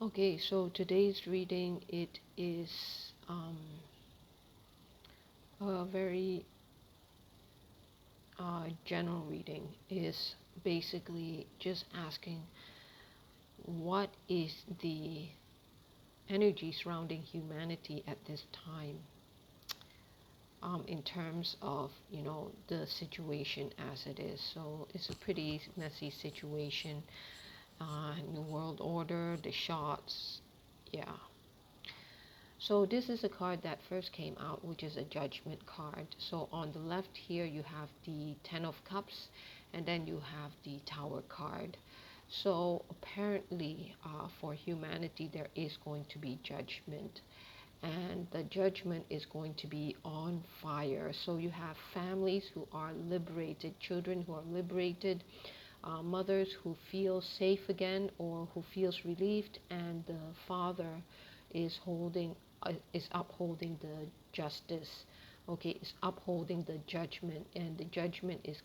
Okay, so today's reading it is a very general reading. Is basically just asking what is the energy surrounding humanity at this time, in terms of the situation as it is. So it's a pretty messy situation. New World Order, the shots, yeah. So this is a card that first came out, which is a judgment card. So on the left here you have the Ten of Cups, and then you have the Tower card. So apparently, for humanity there is going to be judgment, and the judgment is going to be on fire. So you have families who are liberated, children who are liberated, mothers who feel safe again or who feels relieved, and the father is holding is upholding the justice. Okay, is upholding the judgment, and the judgment is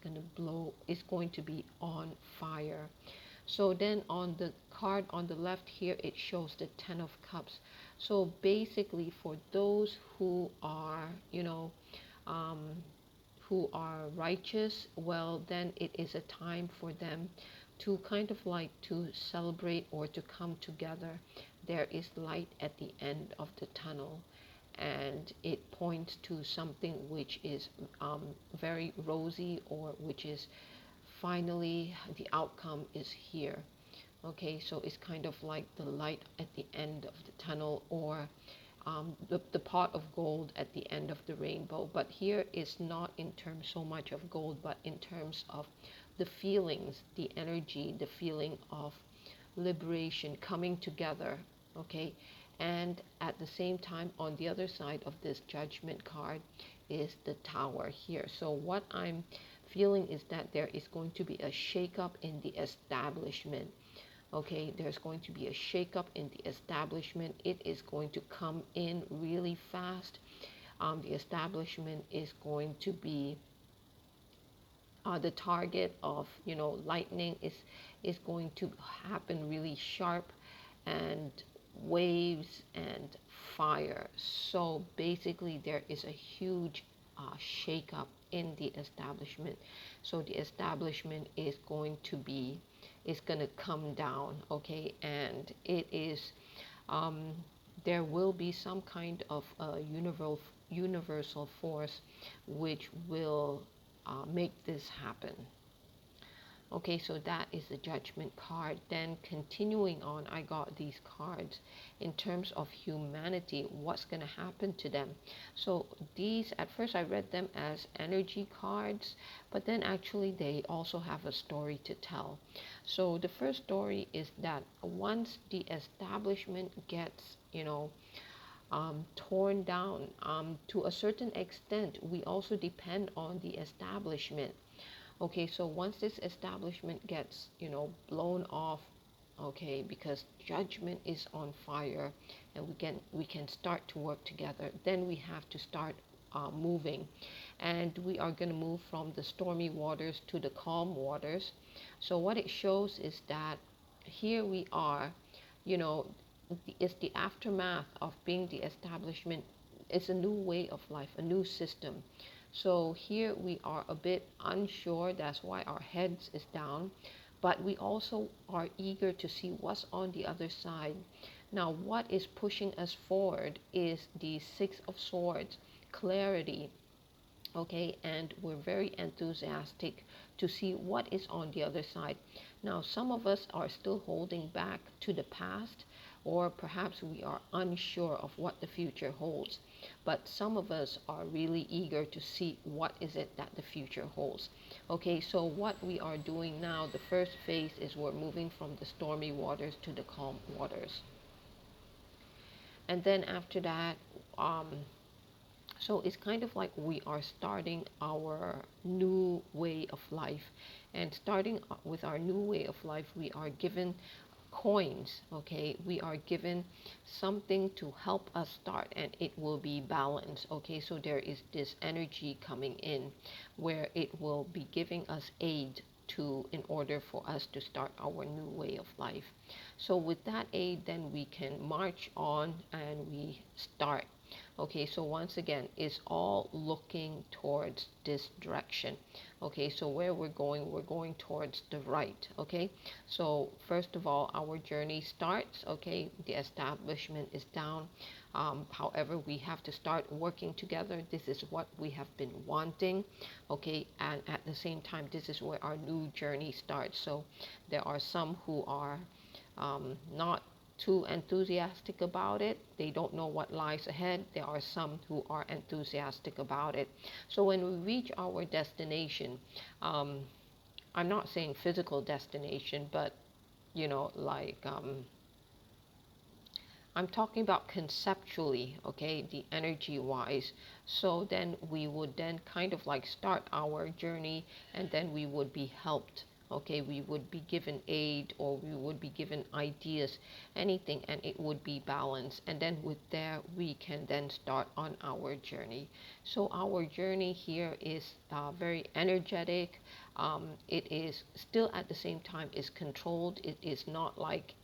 going to be on fire. So then on the card on the left here, it shows the Ten of Cups. So basically, for those who are, um, who are righteous, well, then it is a time for them to kind of like to celebrate or to come together. There is light at the end of the tunnel, and it points to something which is very rosy, or which is finally the outcome is here. Okay, so it's kind of like the light at the end of the tunnel, or the pot of gold at the end of the rainbow. But here is not in terms so much of gold, but in terms of the feelings, the energy, the feeling of liberation coming together. Okay, and at the same time, on the other side of this judgment card is the Tower here. So what I'm feeling is that there is going to be a shakeup in the establishment. Okay, there's going to be a shakeup in the establishment. It is going to come in really fast. The establishment is going to be the target of, lightning is going to happen really sharp, and waves and fire. So basically, there is a huge shakeup in the establishment. So the establishment is going to come down. Okay, and it is um, there will be some kind of universal force which will make this happen. Okay, so that is the judgment card. Then continuing on, I got these cards in terms of humanity, what's going to happen to them. So these, at first I read them as energy cards, but then actually they also have a story to tell. So the first story is that once the establishment gets, torn down, to a certain extent, we also depend on the establishment. Okay, so once this establishment gets, blown off, okay, because judgment is on fire, and we can start to work together, then we have to start moving, and we are going to move from the stormy waters to the calm waters. So what it shows is that here we are, you know, it's the aftermath of being the establishment. It's a new way of life, a new system. So here we are a bit unsure, that's why our heads is down, but we also are eager to see what's on the other side. Now, what is pushing us forward is the Six of Swords, clarity. Okay, and we're very enthusiastic to see what is on the other side. Now, some of us are still holding back to the past, or perhaps we are unsure of what the future holds, but some of us are really eager to see what is it that the future holds. Okay, so what we are doing now, the first phase is we're moving from the stormy waters to the calm waters, and then after that, um, so it's kind of like we are starting our new way of life. And starting with our new way of life, we are given coins, okay? We are given something to help us start, and it will be balance, okay? So there is this energy coming in where it will be giving us aid, to in order for us to start our new way of life. So with that aid, then we can march on and we start. Okay, so once again, it's all looking towards this direction. Okay, so where we're going towards the right. Okay, so first of all, our journey starts. Okay, the establishment is down. However, we have to start working together. This is what we have been wanting. Okay, and at the same time, this is where our new journey starts. So there are some who are not too enthusiastic about it. They don't know what lies ahead. There are some who are enthusiastic about it. So when we reach our destination, um, I'm not saying physical destination, but I'm talking about conceptually, okay, the energy wise. So then we would then kind of like start our journey, and then we would be helped. Okay, we would be given aid, or we would be given ideas, anything, and it would be balanced. And then with there, we can then start on our journey. So our journey here is very energetic. It is still at the same time is controlled. It is not like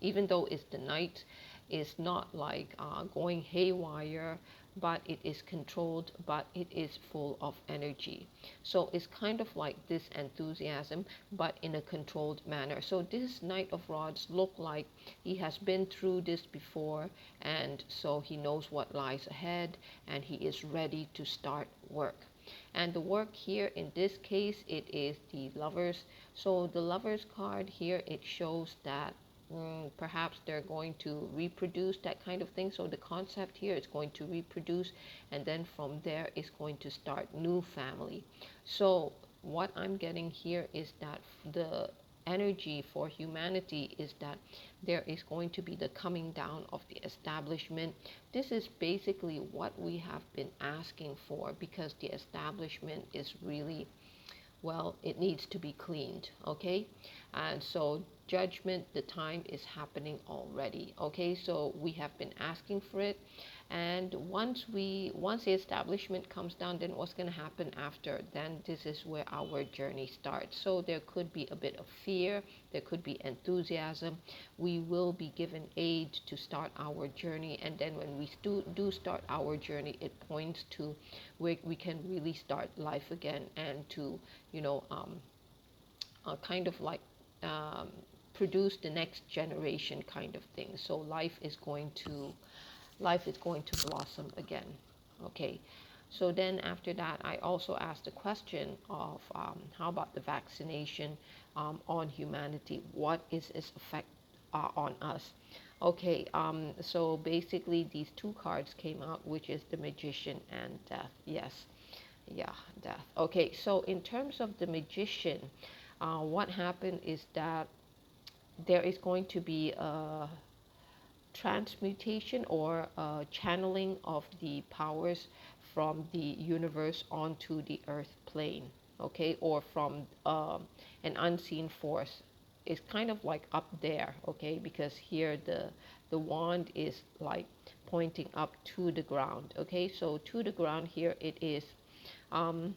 even though it's the night, is not like going haywire, but it is controlled, but it is full of energy. So it's kind of like this enthusiasm, but in a controlled manner. So this Knight of Rods look like he has been through this before, and so he knows what lies ahead, and he is ready to start work. And the work here in this case, it is the Lovers. So the Lovers card here, it shows that perhaps they're going to reproduce, that kind of thing. So the concept here is going to reproduce, and then from there is going to start new family. So what I'm getting here is that the energy for humanity is that there is going to be the coming down of the establishment. This is basically what we have been asking for, because the establishment is really, well, it needs to be cleaned. Okay, and so judgment, the time is happening already. Okay, so we have been asking for it, and once the establishment comes down, then what's going to happen after? Then this is where our journey starts. So there could be a bit of fear, there could be enthusiasm. We will be given aid to start our journey, and then when we do start our journey, it points to where we can really start life again, and to kind of like um, produce the next generation kind of thing. So life is going to blossom again. Okay, so then after that, I also asked the question of how about the vaccination on humanity? What is its effect on us? Okay, so basically these two cards came out, which is the Magician and Death. Yes, yeah, Death. Okay, so in terms of the Magician, what happened is that there is going to be a transmutation or channeling of the powers from the universe onto the earth plane. Okay, or from an unseen force. It's kind of like up there. Okay, because here the wand is like pointing up to the ground. Okay, so to the ground here it is um,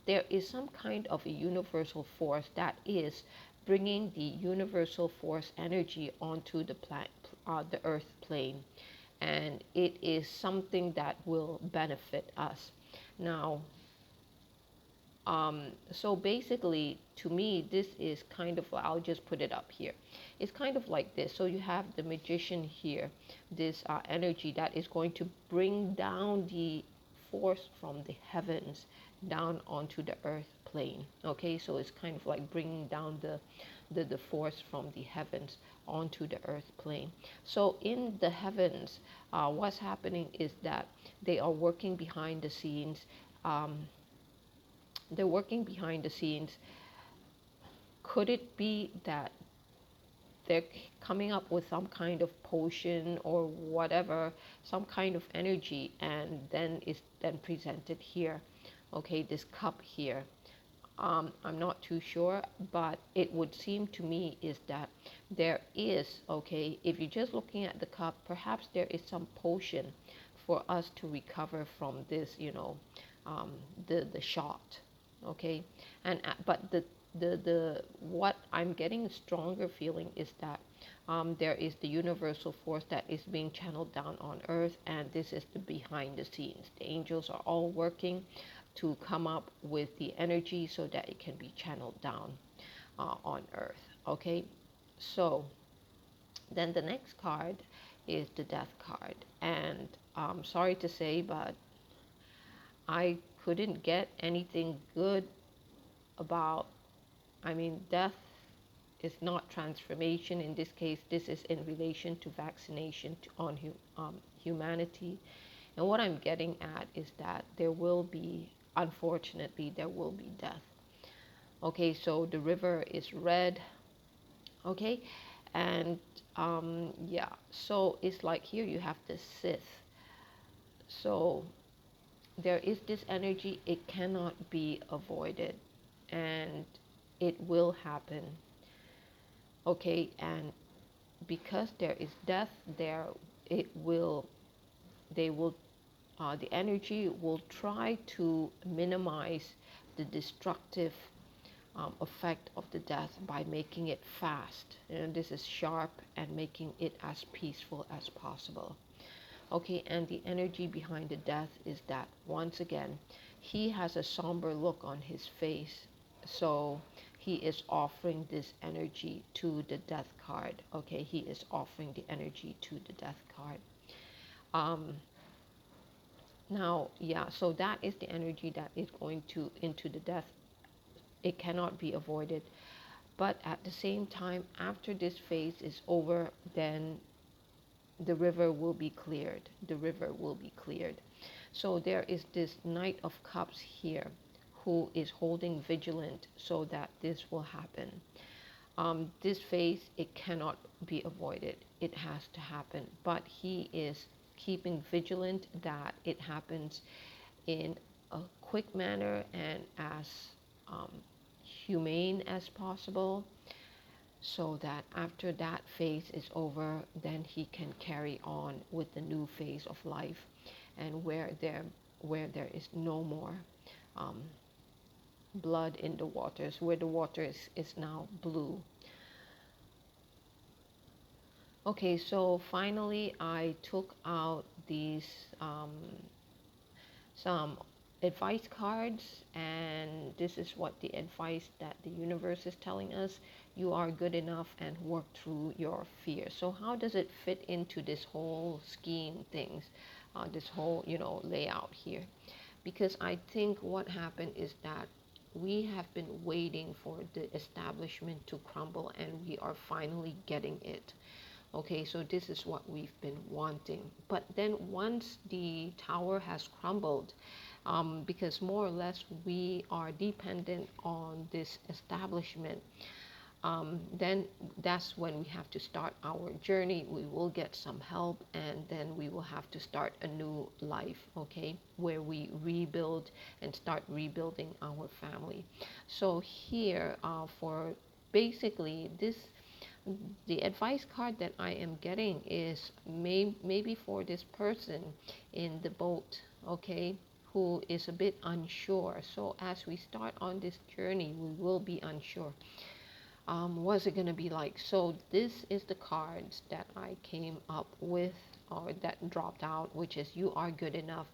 there is some kind of a universal force that is bringing the universal force energy onto the earth plane, and it is something that will benefit us. Now, so basically, to me, this is kind of, I'll just put it up here. It's kind of like this. So you have the Magician here, this energy that is going to bring down the force from the heavens down onto the earth plane. Okay, so it's kind of like bringing down the force from the heavens onto the earth plane. So in the heavens, what's happening is that they are working behind the scenes. They're working behind the scenes. Could it be that they're coming up with some kind of potion or whatever, some kind of energy, and then is then presented here? Okay, this cup here. I'm not too sure, but it would seem to me is that there is, okay, if you're just looking at the cup, perhaps there is some potion for us to recover from this, the shot. Okay, and but the what I'm getting a stronger feeling is that there is the universal force that is being channeled down on earth, and this is the behind the scenes. The angels are all working to come up with the energy so that it can be channeled down on earth. Okay, so then the next card is the death card, and sorry to say, but I couldn't get anything good about, I mean, death is not transformation. In this case, this is in relation to vaccination on humanity. And what I'm getting at is that there will be, unfortunately, there will be death. Okay, so the river is red. Okay, and yeah, so it's like here you have the Sith. So there is this energy, it cannot be avoided, and it will happen. Okay, and because there is death there, it will, they will, the energy will try to minimize the destructive effect of the death by making it fast, and this is sharp, and making it as peaceful as possible. Okay, and the energy behind the death is that, once again, he has a somber look on his face. So he is offering this energy to the death card. Okay, he is offering the energy to the death card. Um, Now, yeah, so that is the energy that is going to into the death. It cannot be avoided. But at the same time, after this phase is over, then the river will be cleared. The river will be cleared. So there is this Knight of Cups here who is holding vigilant so that this will happen. This phase, it cannot be avoided. It has to happen. But he is keeping vigilant that it happens in a quick manner and as um, humane as possible, so that after that phase is over, then he can carry on with the new phase of life, and where there is no more um, blood in the waters, where the water is now blue. Okay, so finally I took out these some advice cards, and this is what the advice that the universe is telling us: you are good enough, and work through your fears. So how does it fit into this whole scheme things, this whole layout here? Because I think what happened is that we have been waiting for the establishment to crumble, and we are finally getting it. Okay, so this is what we've been wanting. But then once the tower has crumbled, because more or less we are dependent on this establishment, then that's when we have to start our journey. We will get some help, and then we will have to start a new life, okay, where we rebuild and start rebuilding our family. So here, for basically this, the advice card that I am getting is maybe for this person in the boat, okay, who is a bit unsure. So as we start on this journey, we will be unsure. What's it going to be like? So this is the cards that I came up with, or that dropped out, which is you are good enough,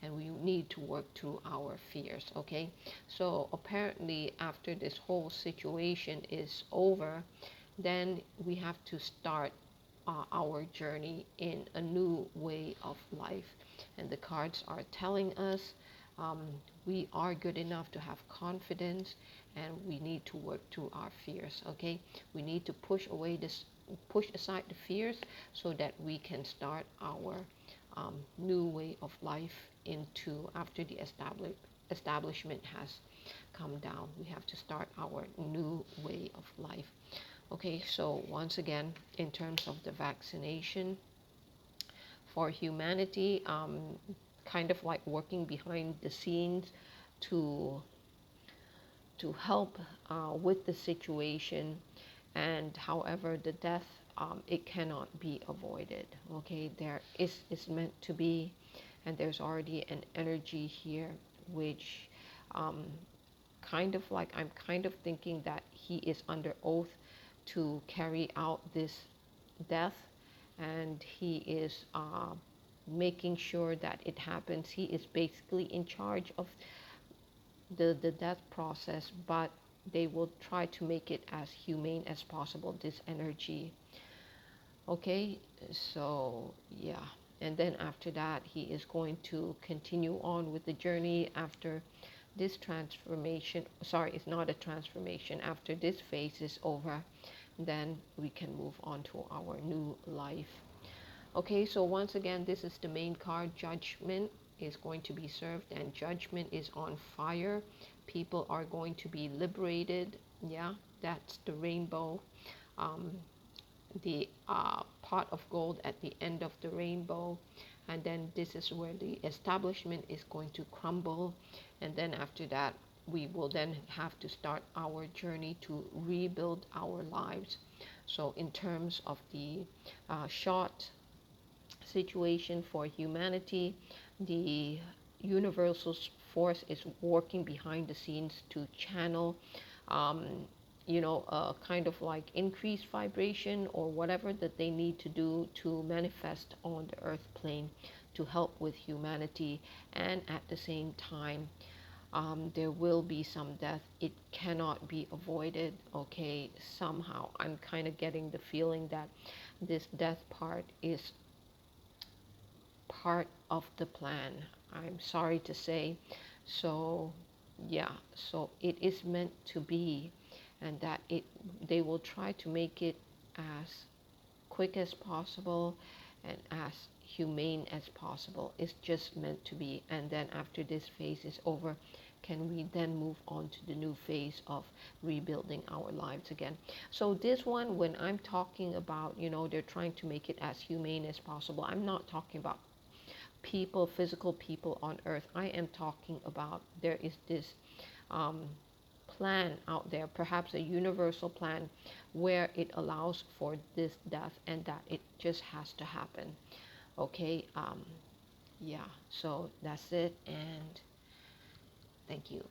and we need to work through our fears. Okay, so apparently after this whole situation is over, then we have to start our journey in a new way of life. And the cards are telling us um, we are good enough to have confidence, and we need to work through our fears. Okay, we need to push aside the fears, so that we can start our new way of life into after the establishment has come down. We have to start our new way of life. Okay, so once again, in terms of the vaccination for humanity, kind of like working behind the scenes to help with the situation, and however the death, it cannot be avoided. Okay, there is it's meant to be, and there's already an energy here which kind of like, I'm kind of thinking that he is under oath to carry out this death, and he is making sure that it happens. He is basically in charge of the death process, but they will try to make it as humane as possible, this energy. Okay, so yeah. And then after that, he is going to continue on with the journey after this transformation. Sorry, it's not a transformation. After this phase is over, then we can move on to our new life. Okay, so once again, this is the main card. Judgment is going to be served, and judgment is on fire. People are going to be liberated. Yeah, that's the rainbow. Um, the pot of gold at the end of the rainbow, and then this is where the establishment is going to crumble, and then after that we will then have to start our journey to rebuild our lives. So in terms of the short situation for humanity, the universal force is working behind the scenes to channel um, kind of like increased vibration or whatever that they need to do to manifest on the earth plane to help with humanity. And at the same time, there will be some death. It cannot be avoided. Okay, somehow I'm kind of getting the feeling that this death part is part of the plan. I'm sorry to say. So yeah, so it is meant to be, and that they will try to make it as quick as possible and as humane as possible. It's just meant to be. And then after this phase is over, can we then move on to the new phase of rebuilding our lives again? So this one, when I'm talking about, they're trying to make it as humane as possible, I'm not talking about people, physical people on earth. I am talking about there is this um, plan out there, perhaps a universal plan, where it allows for this death and that it just has to happen. Okay, yeah, so that's it, and thank you.